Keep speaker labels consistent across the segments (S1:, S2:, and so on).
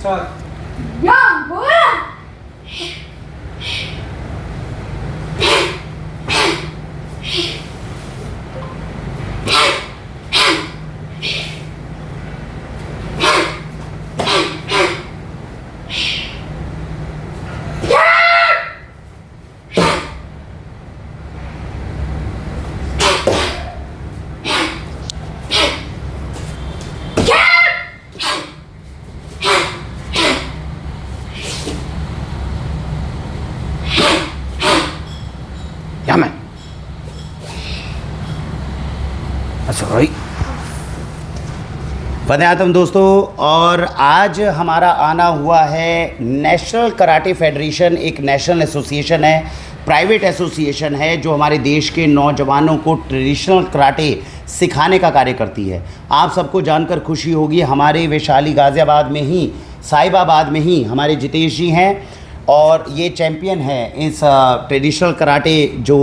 S1: Start.
S2: Young boy.
S3: Yeah, man. That's all right. Vande Mataram दोस्तों, और आज हमारा आना हुआ है नेशनल कराटे फेडरेशन। एक नेशनल एसोसिएशन है, प्राइवेट एसोसिएशन है जो हमारे देश के नौजवानों को ट्रेडिशनल कराटे सिखाने का कार्य करती है। आप सबको जानकर खुशी होगी, हमारे वैशाली गाज़ियाबाद में ही, साहिबाबाद में ही हमारे जितेश जी हैं और ये चैम्पियन है इस ट्रेडिशनल कराटे जो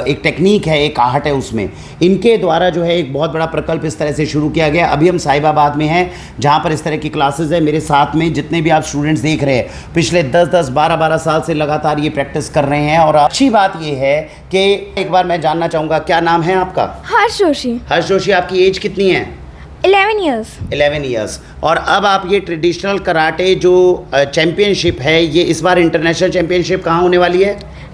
S3: एक टेक्निक है, एक आर्ट है, उसमें इनके द्वारा जो है एक बहुत बड़ा प्रकल्प इस तरह से शुरू किया गया। अभी हम साहिबाबाद में हैं जहाँ पर इस तरह की क्लासेस है। मेरे साथ में जितने भी आप स्टूडेंट्स देख रहे हैं पिछले 10-10, 12-12 साल से लगातार ये प्रैक्टिस कर रहे हैं। और अच्छी बात ये है कि एक बार मैं जानना चाहूँगा, क्या नाम है आपका?
S2: हर्ष जोशी।
S3: हर्ष जोशी, आपकी एज कितनी है?
S2: 11 years।
S3: 11 ईयर्स। और अब आप ये ट्रेडिशनल कराटे जो चैम्पियनशिप है, ये इस बार इंटरनेशनल चैम्पियनशिप कहाँ होने वाली है?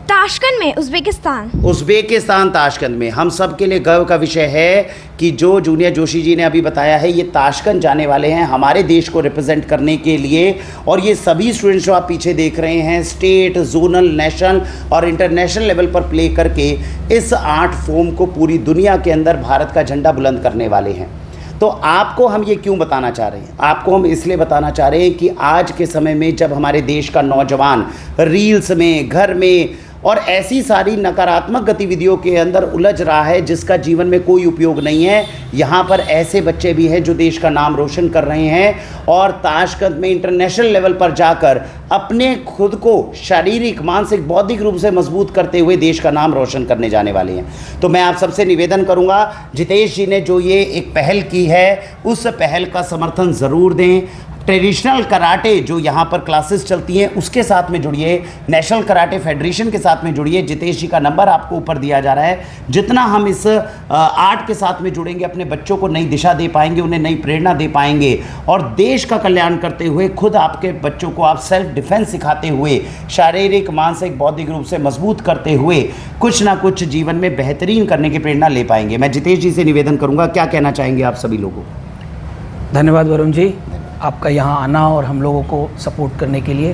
S2: ताशकंद में, उज़्बेकिस्तान।
S3: उज़्बेकिस्तान, ताशकंद में। हम सब के लिए गर्व का विषय है कि जो जूनियर जोशी जी ने अभी बताया है, ये ताशकंद जाने वाले हैं हमारे देश को रिप्रेजेंट करने के लिए। और ये सभी स्टूडेंट्स जो आप पीछे देख रहे हैं, स्टेट, जोनल, नेशनल और इंटरनेशनल लेवल पर प्ले करके इस आर्ट फॉर्म को पूरी दुनिया के अंदर भारत का झंडा बुलंद करने वाले हैं। तो आपको हम ये क्यों बताना चाह रहे हैं? आपको हम इसलिए बताना चाह रहे हैं कि आज के समय में जब हमारे देश का नौजवान रील्स में, घर में और ऐसी सारी नकारात्मक गतिविधियों के अंदर उलझ रहा है जिसका जीवन में कोई उपयोग नहीं है, यहाँ पर ऐसे बच्चे भी हैं जो देश का नाम रोशन कर रहे हैं और ताशकंद में इंटरनेशनल लेवल पर जाकर अपने खुद को शारीरिक, मानसिक, बौद्धिक रूप से मजबूत करते हुए देश का नाम रोशन करने जाने वाले हैं। तो मैं आप सबसे निवेदन करूँगा, जितेश जी ने जो ये एक पहल की है उस पहल का समर्थन ज़रूर दें। ट्रेडिशनल कराटे जो यहाँ पर क्लासेस चलती हैं उसके साथ में जुड़िए, नेशनल कराटे फेडरेशन के साथ में जुड़िए। जितेश जी का नंबर आपको ऊपर दिया जा रहा है। जितना हम इस आर्ट के साथ में जुड़ेंगे, अपने बच्चों को नई दिशा दे पाएंगे, उन्हें नई प्रेरणा दे पाएंगे और देश का कल्याण करते हुए खुद आपके बच्चों को आप सेल्फ डिफेंस सिखाते हुए, शारीरिक, मानसिक, बौद्धिक रूप से मजबूत करते हुए कुछ ना कुछ जीवन में बेहतरीन करने की प्रेरणा ले पाएंगे। मैं जितेश जी से निवेदन करूँगा, क्या कहना चाहेंगे आप सभी लोगों को?
S4: धन्यवाद वरुण जी, आपका यहाँ आना और हम लोगों को सपोर्ट करने के लिए।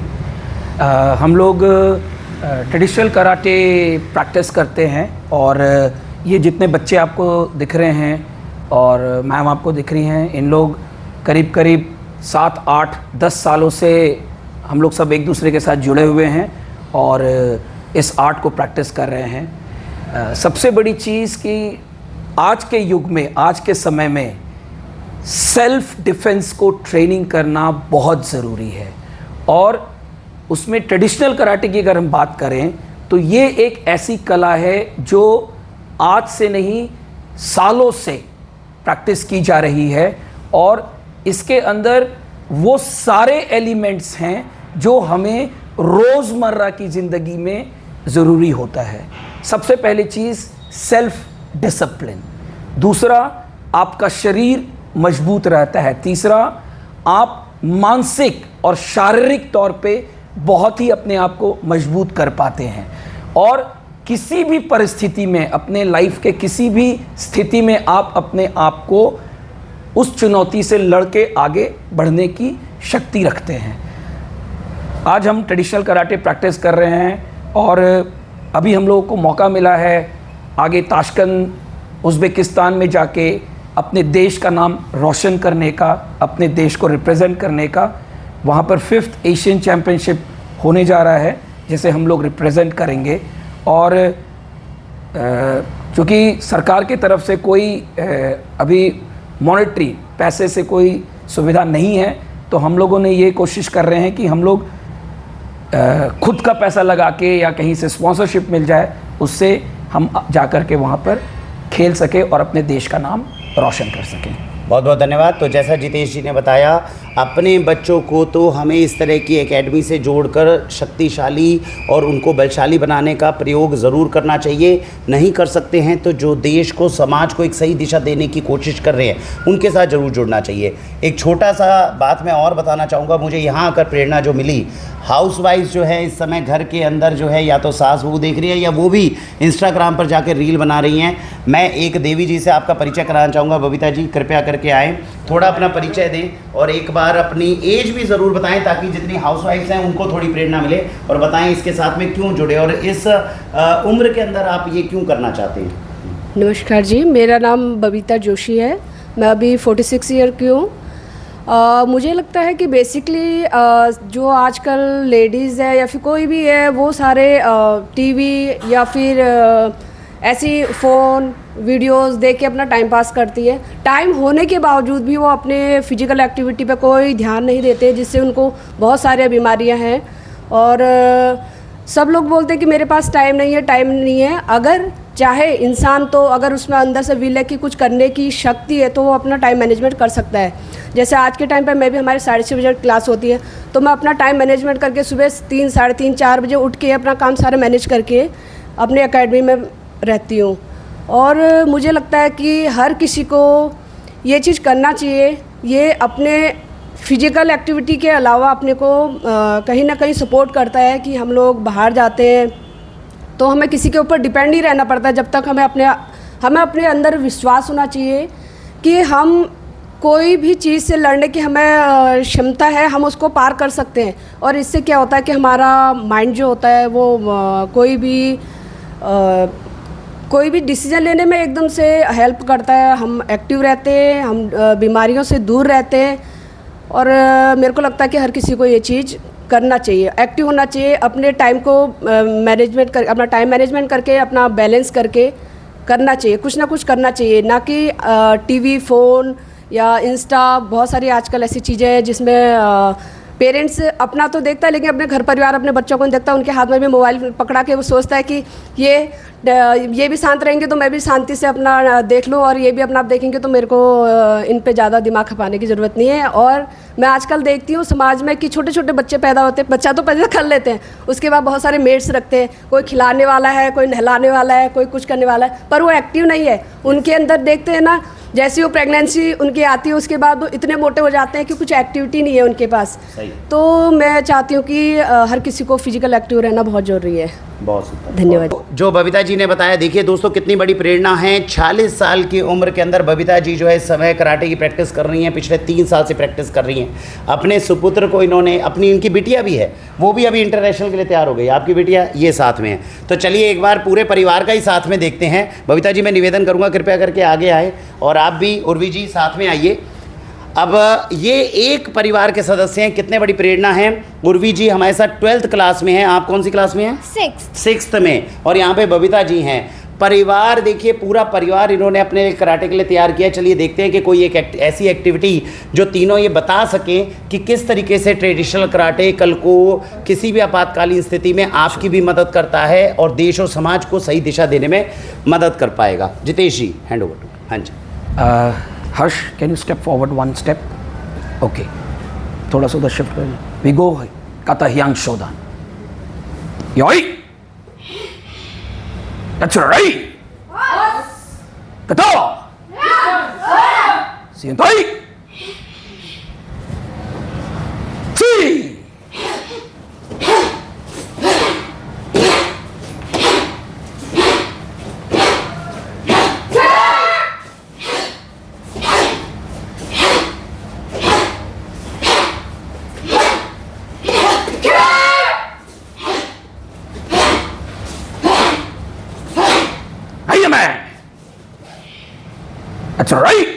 S4: हम लोग ट्रेडिशनल कराटे प्रैक्टिस करते हैं और ये जितने बच्चे आपको दिख रहे हैं और मैम आपको दिख रही हैं, इन लोग करीब करीब 7, 8, 10 सालों से हम लोग सब एक दूसरे के साथ जुड़े हुए हैं और इस आर्ट को प्रैक्टिस कर रहे हैं। सबसे बड़ी चीज़ कि आज के युग में, आज के समय में सेल्फ डिफेंस को ट्रेनिंग करना बहुत ज़रूरी है और उसमें ट्रेडिशनल कराटे की अगर हम बात करें तो ये एक ऐसी कला है जो आज से नहीं, सालों से प्रैक्टिस की जा रही है और इसके अंदर वो सारे एलिमेंट्स हैं जो हमें रोज़मर्रा की ज़िंदगी में ज़रूरी होता है। सबसे पहली चीज़ सेल्फ डिसिप्लिन, दूसरा आपका शरीर मजबूत रहता है, तीसरा आप मानसिक और शारीरिक तौर पे बहुत ही अपने आप को मजबूत कर पाते हैं और किसी भी परिस्थिति में, अपने लाइफ के किसी भी स्थिति में आप अपने आप को उस चुनौती से लड़के आगे बढ़ने की शक्ति रखते हैं। आज हम ट्रेडिशनल कराटे प्रैक्टिस कर रहे हैं और अभी हम लोगों को मौका मिला है आगे ताशकंद, उज़्बेकिस्तान में जाके अपने देश का नाम रोशन करने का, अपने देश को रिप्रेजेंट करने का। वहाँ पर 5th एशियन चैम्पियनशिप होने जा रहा है जिसे हम लोग रिप्रेजेंट करेंगे और चूँकि सरकार की तरफ से कोई अभी मॉनेटरी पैसे से कोई सुविधा नहीं है तो हम लोगों ने ये कोशिश कर रहे हैं कि हम लोग खुद का पैसा लगा के या कहीं से स्पॉन्सरशिप मिल जाए, उससे हम जा कर के वहाँ पर खेल सके और अपने देश का नाम रोशन कर सकें।
S3: बहुत बहुत धन्यवाद। तो जैसा जितेश जी ने बताया, अपने बच्चों को तो हमें इस तरह की एकेडमी से जोड़कर शक्तिशाली और उनको बलशाली बनाने का प्रयोग ज़रूर करना चाहिए। नहीं कर सकते हैं तो जो देश को, समाज को एक सही दिशा देने की कोशिश कर रहे हैं उनके साथ ज़रूर जुड़ना चाहिए। एक छोटा सा बात मैं और बताना चाहूँगा, मुझे यहाँ आकर प्रेरणा जो मिली, हाउसवाइफ जो है इस समय घर के अंदर जो है या तो सास बहू देख रही है या वो भी इंस्टाग्राम पर जाकर रील बना रही हैं। मैं एक देवी जी से आपका परिचय कराना चाहूँगा। बबीता जी कृपया करके आएँ, थोड़ा अपना परिचय दें और एक बार अपनी एज भी ज़रूर बताएं ताकि जितनी हाउसवाइफ्स हैं उनको थोड़ी प्रेरणा मिले, और बताएं इसके साथ में क्यों जुड़े और इस उम्र के अंदर आप ये क्यों करना चाहते हैं।
S1: नमस्कार जी, मेरा नाम बबीता जोशी है। मैं अभी 46 ईयर की हूँ। मुझे लगता है कि बेसिकली जो आजकल लेडीज़ है या फिर कोई भी है वो सारे टीवी या फिर ऐसी फ़ोन वीडियोस देख के अपना टाइम पास करती है। टाइम होने के बावजूद भी वो अपने फिजिकल एक्टिविटी पे कोई ध्यान नहीं देते, जिससे उनको बहुत सारी बीमारियां हैं। और सब लोग बोलते हैं कि मेरे पास टाइम नहीं है, टाइम नहीं है। अगर चाहे इंसान तो अगर उसमें अंदर से विल है कि कुछ करने की शक्ति है तो वो अपना टाइम मैनेजमेंट कर सकता है। जैसे आज के टाइम पे मैं भी, हमारे 6:30 बजे क्लास होती है तो मैं अपना टाइम मैनेजमेंट करके सुबह 3, 3:30, 4 बजे उठ के अपना काम सारा मैनेज करके अपने एकेडमी में रहती हूँ। और मुझे लगता है कि हर किसी को ये चीज़ करना चाहिए। ये अपने फिजिकल एक्टिविटी के अलावा अपने को कहीं ना कहीं सपोर्ट करता है कि हम लोग बाहर जाते हैं तो हमें किसी के ऊपर डिपेंड नहीं रहना पड़ता। जब तक हमें अपने अंदर विश्वास होना चाहिए कि हम कोई भी चीज़ से लड़ने की हमें क्षमता है, हम उसको पार कर सकते हैं। और इससे क्या होता है कि हमारा माइंड जो होता है वो कोई भी डिसीजन लेने में एकदम से हेल्प करता है। हम एक्टिव रहते हैं, हम बीमारियों से दूर रहते हैं। और मेरे को लगता है कि हर किसी को ये चीज़ करना चाहिए, एक्टिव होना चाहिए, अपने टाइम को अपना टाइम मैनेजमेंट करके, अपना बैलेंस करके करना चाहिए। कुछ ना कुछ करना चाहिए, ना कि टीवी, फ़ोन या इंस्टा। बहुत सारी आजकल ऐसी चीज़ें हैं जिसमें पेरेंट्स अपना तो देखता है लेकिन अपने घर परिवार, अपने बच्चों को नहीं देखता। उनके हाथ में भी मोबाइल पकड़ा के वो सोचता है कि ये भी शांत रहेंगे तो मैं भी शांति से अपना देख लूँ, और ये भी अपना आप देखेंगे तो मेरे को इन पे ज़्यादा दिमाग खपाने की ज़रूरत नहीं है। और मैं आजकल देखती हूँ समाज में कि छोटे छोटे बच्चे पैदा होते हैं, बच्चा तो पैदा कर लेते हैं, उसके बाद बहुत सारे मेड्स रखते हैं। कोई खिलाने वाला है, कोई नहलाने वाला है, कोई कुछ करने वाला है, पर वो एक्टिव नहीं है। उनके अंदर देखते हैं ना, जैसे वो प्रेगनेंसी उनकी आती है उसके बाद वो इतने मोटे हो जाते हैं कि कुछ एक्टिविटी नहीं है उनके पास। तो मैं चाहती हूँ कि हर किसी को फिजिकल एक्टिव रहना बहुत ज़रूरी है।
S3: बहुत
S1: धन्यवाद।
S3: जो बबीता जी ने बताया, देखिए दोस्तों कितनी बड़ी प्रेरणा है। 46 साल की उम्र के अंदर बबीता जी जो है इस समय कराटे की प्रैक्टिस कर रही हैं, पिछले 3 साल से प्रैक्टिस कर रही हैं। अपने सुपुत्र को इन्होंने, अपनी इनकी बिटिया भी है, वो भी अभी इंटरनेशनल के लिए तैयार हो गई। आपकी बिटिया ये साथ में है। तो चलिए एक बार पूरे परिवार का ही साथ में देखते हैं। बबीता जी मैं निवेदन करूँगा कृपया करके आगे आए, और आप भी उर्वी जी साथ में आइए। अब ये एक परिवार के सदस्य हैं, कितने बड़ी प्रेरणा है। उर्वी जी हमारे साथ 12th क्लास में हैं। आप कौन सी क्लास में हैं? 6th में। और यहाँ पे बबीता जी हैं। परिवार देखिए, पूरा परिवार इन्होंने अपने कराटे के लिए तैयार किया। चलिए देखते हैं कि कोई एक ऐसी एक्टिविटी जो तीनों ये बता सकें कि किस तरीके से ट्रेडिशनल कराटे कल को किसी भी आपातकालीन स्थिति में आपकी भी मदद करता है और देश और समाज को सही दिशा देने में मदद कर पाएगा। जितेश जी हैंड ओवर टू। हाँ जी।
S4: Harsh, can you step forward 1 step? Okay. थोड़ा सा उधर शिफ्ट कर। We go kata hyang shodan. Yoi. That's right. Kata. Sientoi. See. That's right.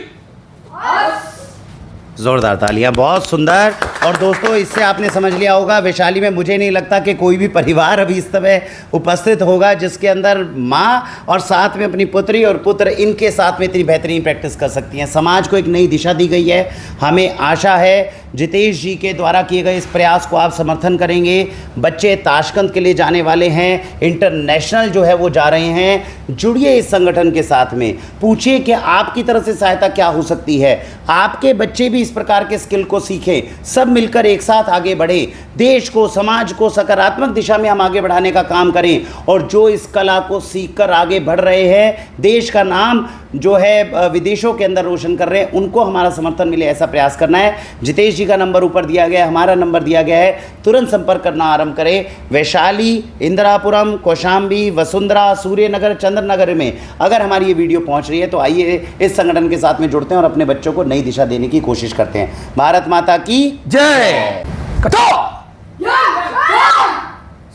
S3: ज़ोरदार तालियां, बहुत सुंदर। और दोस्तों इससे आपने समझ लिया होगा, वैशाली में मुझे नहीं लगता कि कोई भी परिवार अभी इस समय उपस्थित होगा जिसके अंदर माँ और साथ में अपनी पुत्री और पुत्र इनके साथ में इतनी बेहतरीन प्रैक्टिस कर सकती हैं। समाज को एक नई दिशा दी गई है। हमें आशा है जितेश जी के द्वारा किए गए इस प्रयास को आप समर्थन करेंगे। बच्चे ताशकंद के लिए जाने वाले हैं, इंटरनेशनल जो है वो जा रहे हैं। जुड़िए इस संगठन के साथ में, पूछिए कि आपकी तरफ से सहायता क्या हो सकती है। आपके बच्चे भी इस प्रकार के स्किल को सीखें, सब मिलकर एक साथ आगे बढ़े, देश को, समाज को सकारात्मक दिशा में हम आगे बढ़ाने का काम करें। और जो इस कला को सीखकर आगे बढ़ रहे हैं, देश का नाम जो है विदेशों के अंदर रोशन कर रहे हैं, उनको हमारा समर्थन मिले, ऐसा प्रयास करना है। जितेश जी का नंबर ऊपर दिया गया है, हमारा नंबर दिया गया है, तुरंत संपर्क करना आरंभ करें। वैशाली, इंदिरापुरम, कौशाम्बी, वसुंधरा, सूर्यनगर, चंद्रनगर में अगर हमारी ये वीडियो पहुंच रही है तो आइए इस संगठन के साथ में जुड़ते हैं और अपने बच्चों को नई दिशा देने की कोशिश करते हैं। भारत माता की
S4: जय। कथा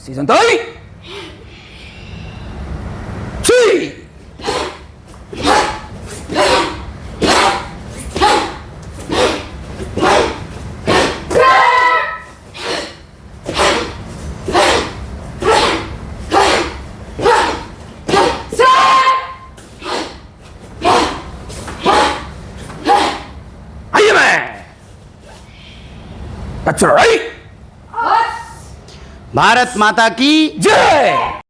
S4: सीजन 3
S3: भारत माता की
S4: जय।